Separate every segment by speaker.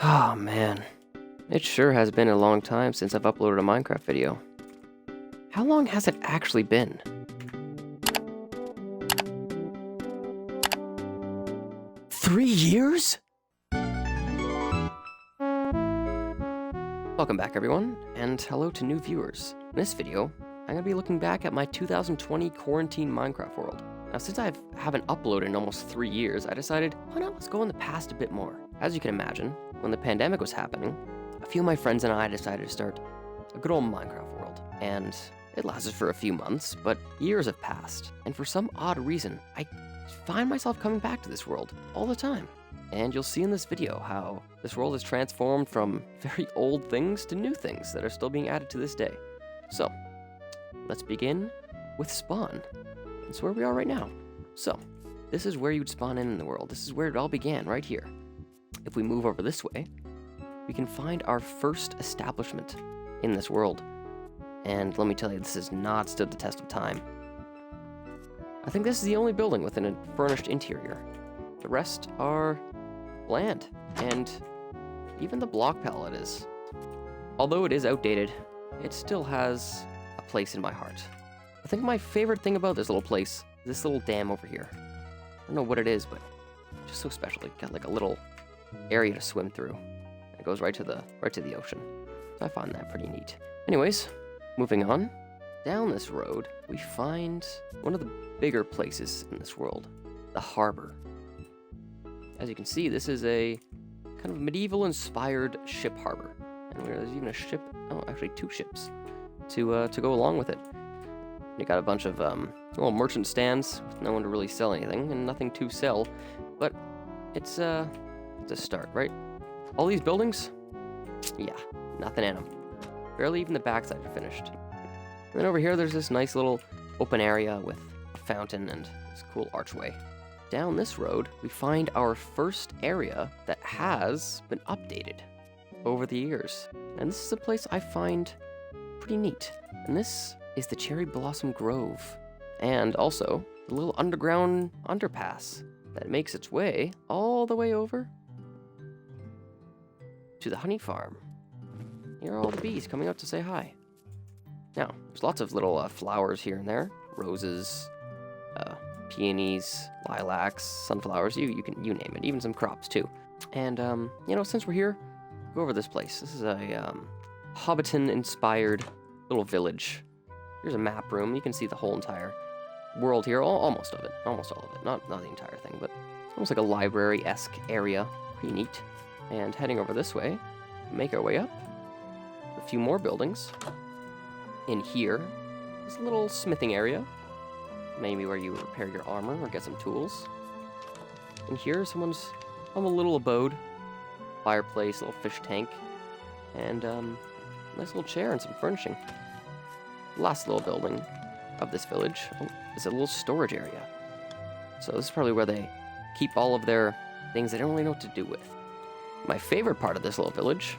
Speaker 1: Oh man, it sure has been a long time since I've uploaded a Minecraft video. How long has it actually been?
Speaker 2: $3 years?
Speaker 1: Welcome back everyone, and hello to new viewers. In this video, I'm going to be looking back at my 2020 quarantine Minecraft world. Now since I haven't uploaded in almost 3 years, I decided, why not let's go in the past a bit more. As you can imagine, when the pandemic was happening, a few of my friends and I decided to start a good old Minecraft world. And it lasted for a few months, but years have passed. And for some odd reason, I find myself coming back to this world all the time. And you'll see in this video how this world has transformed from very old things to new things that are still being added to this day. So, let's begin with spawn. That's where we are right now. So, this is where you'd spawn in the world. This is where it all began, right here. If we move over this way, we can find our first establishment in this world. And let me tell you, this has not stood the test of time. I think this is the only building with a furnished interior. The rest are bland, and even the block palette is. Although it is outdated, it still has a place in my heart. I think my favorite thing about this little place is this little dam over here. I don't know what it is, but it's just so special. It got like a little area to swim through. It goes right to the ocean. So I find that pretty neat. Anyways, moving on. Down this road, we find one of the bigger places in this world, the harbor. As you can see, this is a kind of medieval-inspired ship harbor. And there's even a ship, oh, actually 2 ships, to go along with it. You got a bunch of little merchant stands with no one to really sell anything, and nothing to sell, but it's a start, right? All these buildings, yeah, nothing in them. Barely even the backside are finished. And then over here, there's this nice little open area with a fountain and this cool archway. Down this road, we find our first area that has been updated over the years. And this is a place I find pretty neat. And this is the Cherry Blossom Grove. And also, the little underground underpass that makes its way all the way over to the honey farm. Here are all the bees coming out to say hi. Now, there's lots of little flowers here and there. Roses, peonies, lilacs, sunflowers, you name it, even some crops too. And, since we're here, go over this place. This is a Hobbiton-inspired little village. Here's a map room. You can see the whole entire world here, almost all of it. Not the entire thing, but almost like a library-esque area. Pretty neat. And heading over this way, make our way up. A few more buildings. In here is a little smithing area. Maybe where you repair your armor or get some tools. And here, someone's little abode. Fireplace, little fish tank. And nice little chair and some furnishing. Last little building of this village is a little storage area. So this is probably where they keep all of their things they don't really know what to do with. My favorite part of this little village,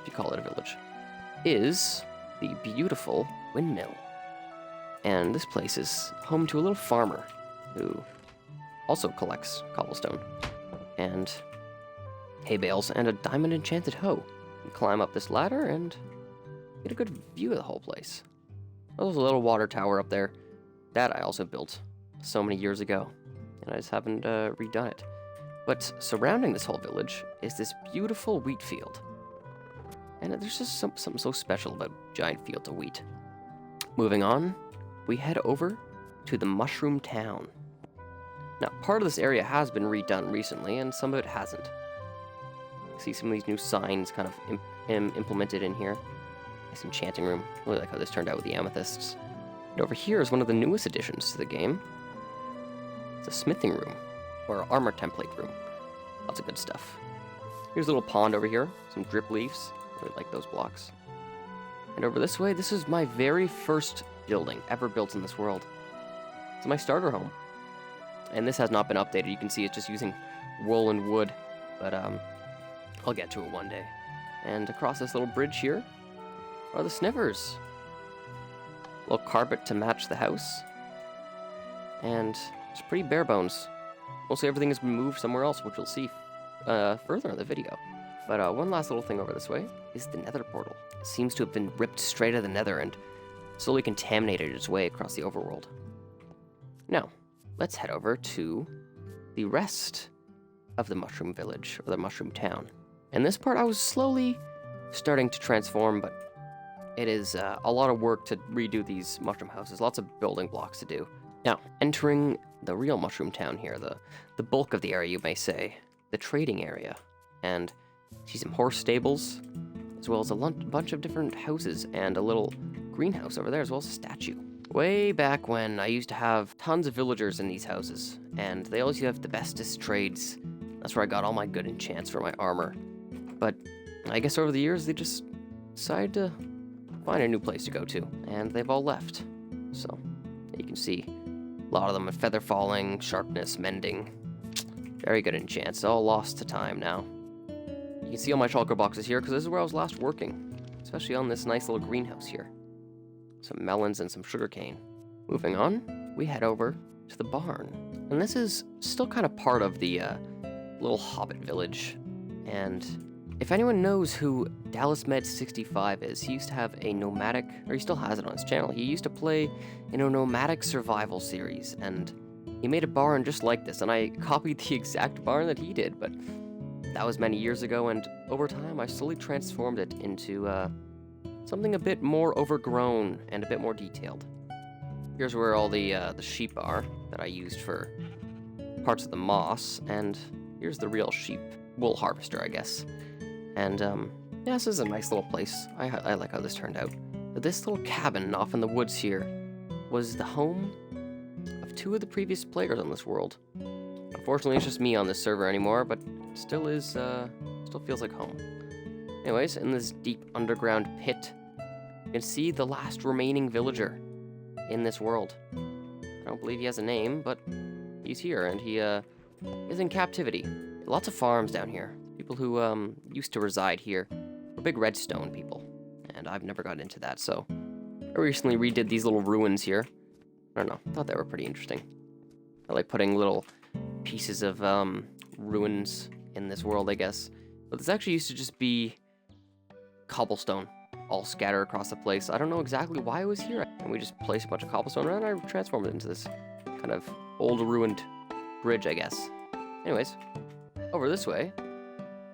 Speaker 1: if you call it a village, is the beautiful windmill. And this place is home to a little farmer who also collects cobblestone and hay bales and a diamond enchanted hoe. You climb up this ladder and get a good view of the whole place. There's a little water tower up there that I also built so many years ago, and I just haven't redone it. But surrounding this whole village is this beautiful wheat field. And there's just something so special about giant fields of wheat. Moving on, we head over to the Mushroom Town. Now, part of this area has been redone recently, and some of it hasn't. See some of these new signs kind of implemented in here. Nice enchanting room. Really like how this turned out with the amethysts. And over here is one of the newest additions to the game. It's a smithing room, or armor template room. Lots of good stuff. Here's a little pond over here, some drip leaves. Really like those blocks. And over this way, this is my very first building ever built in this world. It's my starter home. And this has not been updated. You can see it's just using wool and wood. But I'll get to it one day. And across this little bridge here are the Snivers. A little carpet to match the house. And it's pretty bare bones. Mostly everything has been moved somewhere else, which we'll see further in the video. But one last little thing over this way is the nether portal. It seems to have been ripped straight out of the nether and slowly contaminated its way across the overworld. Now, let's head over to the rest of the mushroom village, or the mushroom town. In this part, I was slowly starting to transform, but it is a lot of work to redo these mushroom houses. Lots of building blocks to do. Now, entering the real mushroom town here, the bulk of the area, you may say, the trading area. And see some horse stables, as well as a bunch of different houses and a little greenhouse over there, as well as a statue. Way back when, I used to have tons of villagers in these houses, and they always have the bestest trades. That's where I got all my good enchants for my armor. But I guess over the years, they just decided to find a new place to go to, and they've all left. So, you can see a lot of them at feather falling, sharpness, mending. Very good enchants, all lost to time now. You can see all my shulker boxes here, because this is where I was last working, especially on this nice little greenhouse here. Some melons and some sugarcane. Moving on, we head over to the barn. And this is still kind of part of the little hobbit village. And if anyone knows who DallasMed65 is, he used to have a nomadic, or he still has it on his channel. He used to play in a nomadic survival series, and he made a barn just like this, and I copied the exact barn that he did, but that was many years ago, and over time I slowly transformed it into something a bit more overgrown and a bit more detailed. Here's where all the sheep are that I used for parts of the moss, and here's the real sheep wool harvester, I guess. And yeah, this is a nice little place. I like how this turned out. But this little cabin off in the woods here was the home of 2 of the previous players on this world. Unfortunately, it's just me on this server anymore, but it still feels like home. Anyways, in this deep underground pit, you can see the last remaining villager in this world. I don't believe he has a name, but he's here, and he is in captivity. Lots of farms down here. People who used to reside here were big redstone people, and I've never got into that, so I recently redid these little ruins here. I don't know, thought they were pretty interesting. I like putting little pieces of ruins in this world, I guess. But this actually used to just be cobblestone, all scattered across the place. I don't know exactly why it was here, and we just placed a bunch of cobblestone around and I transformed it into this kind of old ruined bridge, I guess. Anyways, over this way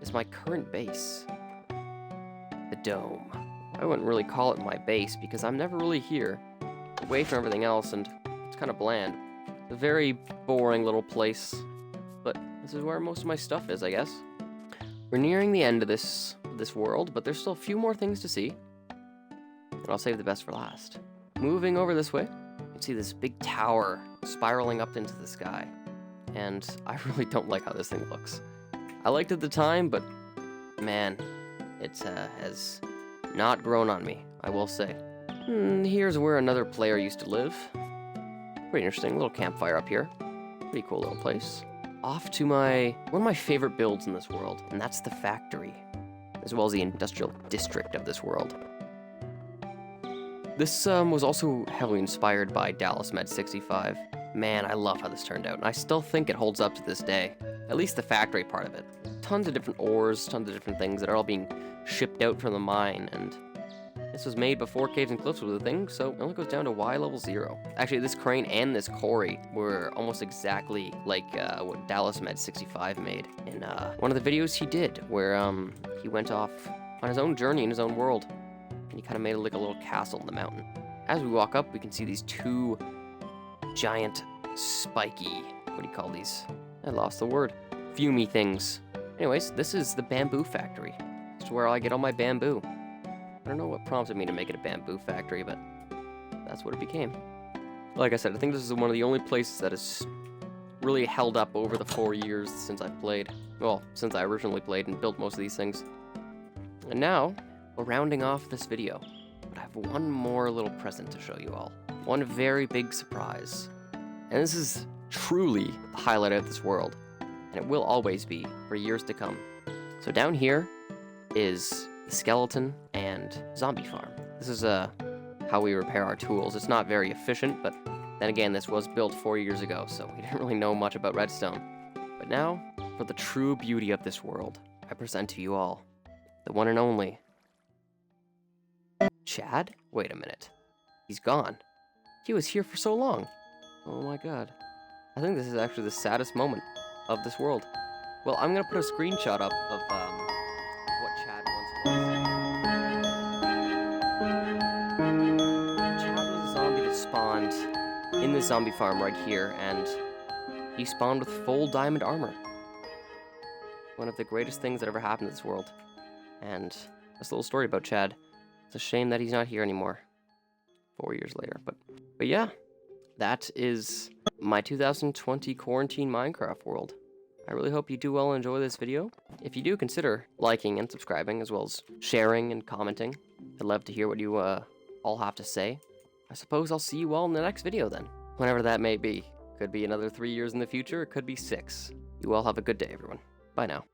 Speaker 1: is my current base, the dome. I wouldn't really call it my base because I'm never really here, away from everything else, and it's kind of bland. A very boring little place, but this is where most of my stuff is, I guess. We're nearing the end of this world, but there's still a few more things to see, and I'll save the best for last. Moving over this way, you can see this big tower spiraling up into the sky, and I really don't like how this thing looks. I liked it at the time, but man, it has not grown on me, I will say. Here's where another player used to live. Pretty interesting, little campfire up here. Pretty cool little place. Off to one of my favorite builds in this world, and that's the factory, as well as the industrial district of this world. This was also heavily inspired by DallasMed65. Man, I love how this turned out, and I still think it holds up to this day. At least the factory part of it. Tons of different ores, tons of different things that are all being shipped out from the mine, and this was made before Caves and Cliffs was a thing, so it only goes down to Y level 0. Actually, this crane and this quarry were almost exactly like what DallasMed65 made in one of the videos he did, where he went off on his own journey in his own world, and he kind of made like a little castle in the mountain. As we walk up, we can see these 2 giant, spiky, what do you call these? I lost the word. Fumey things. Anyways, this is the bamboo factory. This is where I get all my bamboo. I don't know what prompted me to make it a bamboo factory, but that's what it became. Like I said, I think this is one of the only places that has really held up over the 4 years since I've played. Well, since I originally played and built most of these things. And now, we're rounding off this video. But I have one more little present to show you all. One very big surprise. And this is truly the highlight of this world. And it will always be for years to come. So down here is the skeleton and zombie farm. This is how we repair our tools. It's not very efficient, but then again, this was built 4 years ago, so we didn't really know much about redstone. But now, for the true beauty of this world. I present to you all the one and only Chad? Wait a minute. He's gone. He was here for so long. Oh my god. I think this is actually the saddest moment of this world. Well, I'm gonna put a screenshot up of what Chad once was. Chad was a zombie that spawned in the zombie farm right here, and he spawned with full diamond armor. One of the greatest things that ever happened in this world. And that's a little story about Chad. It's a shame that he's not here anymore. 4 years later, but yeah, that is my 2020 quarantine Minecraft world. I really hope you do well and enjoy this video. If you do, consider liking and subscribing, as well as sharing and commenting. I'd love to hear what you all have to say. I suppose I'll see you all in the next video then, whenever that may be. Could be another 3 years in the future, it could be 6. You all have a good day, everyone. Bye now.